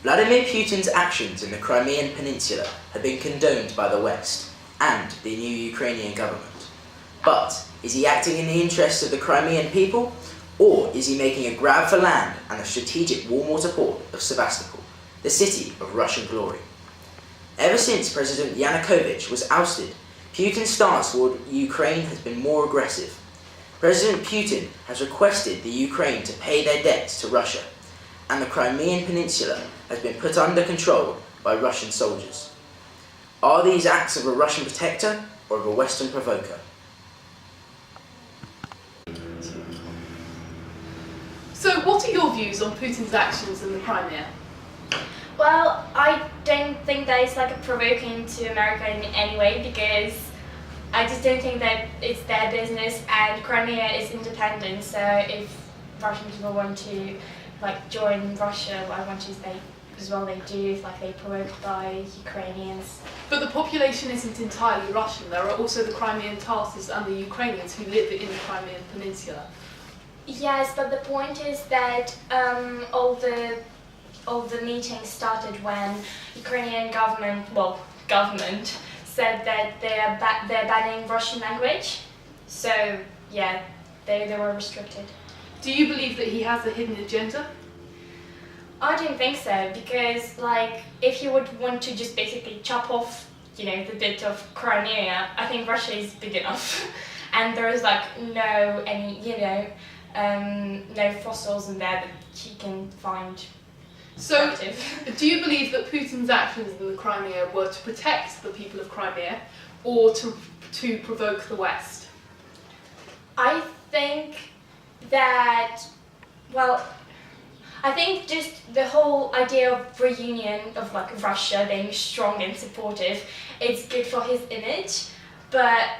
Vladimir Putin's actions in the Crimean Peninsula have been condoned by the West and the new Ukrainian government. But is he acting in the interests of the Crimean people, or is he making a grab for land and the strategic warm water port of Sevastopol, the city of Russian glory? Ever since President Yanukovych was ousted, Putin's stance toward Ukraine has been more aggressive. President Putin has requested the Ukraine to pay their debts to Russia, and the Crimean Peninsula has been put under control by Russian soldiers. Are these acts of a Russian protector or of a Western provoker? So what are your views on Putin's actions in the Crimea? Well, I don't think that it's like a provoking to America in any way, because I just don't think that it's their business, and Crimea is independent, so if Russian people want to join Russia, I want to say as well they do, they provoked by Ukrainians. But the population isn't entirely Russian. There are also the Crimean Tatars and the Ukrainians who live in the Crimean Peninsula. Yes, but the point is that all the meetings started when Ukrainian government said that they're banning Russian language. So yeah, they were restricted. Do you believe that he has a hidden agenda? I don't think so, because if you would want to just basically chop off, the bit of Crimea, I think Russia is big enough, and there is no fossils in there that he can find. So, attractive. Do you believe that Putin's actions in the Crimea were to protect the people of Crimea, or to provoke the West? I think that, I think just the whole idea of reunion of Russia being strong and supportive, it's good for his image, but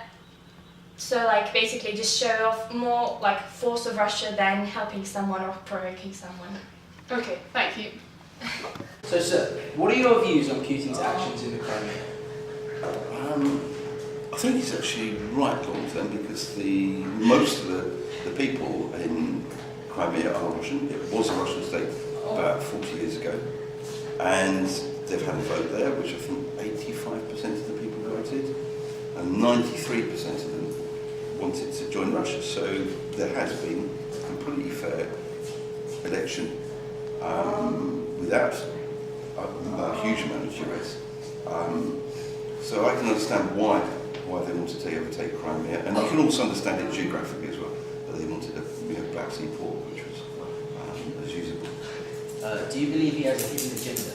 so basically just show off more force of Russia than helping someone or provoking someone. Okay, thank you. So sir, what are your views on Putin's actions in the Crimea? I think he's actually right long term, because most of the people in Crimea are Russian. It was a Russian state about 40 years ago, and they've had a vote there, which I think 85% of the people voted, and 93% of them wanted to join Russia. So there has been a completely fair election without a huge amount of duress. So I can understand why they wanted to overtake Crimea, and you can also understand it geographically as well. That they wanted a Black Sea port, which was as usable. Do you believe he has a hidden agenda?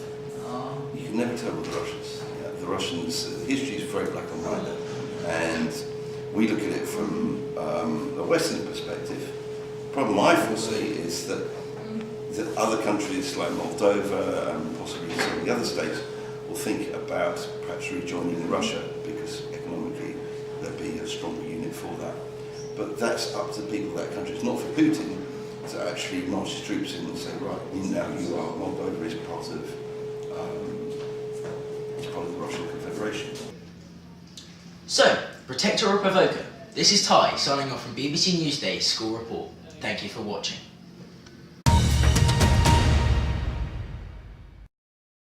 You can never tell with the Russians. The Russians' history is very black and white, and we look at it from the Western perspective. The problem I foresee is that other countries like Moldova and possibly some of the other states will think about perhaps rejoining Russia, because economically there'd be a stronger unit for that. But that's up to the people of that country. It's not for Putin to actually march his troops in and say, right, now Moldova is part of the Russian Confederation. So, protector or provoker? This is Ty signing off from BBC Newsday School Report. Thank you for watching.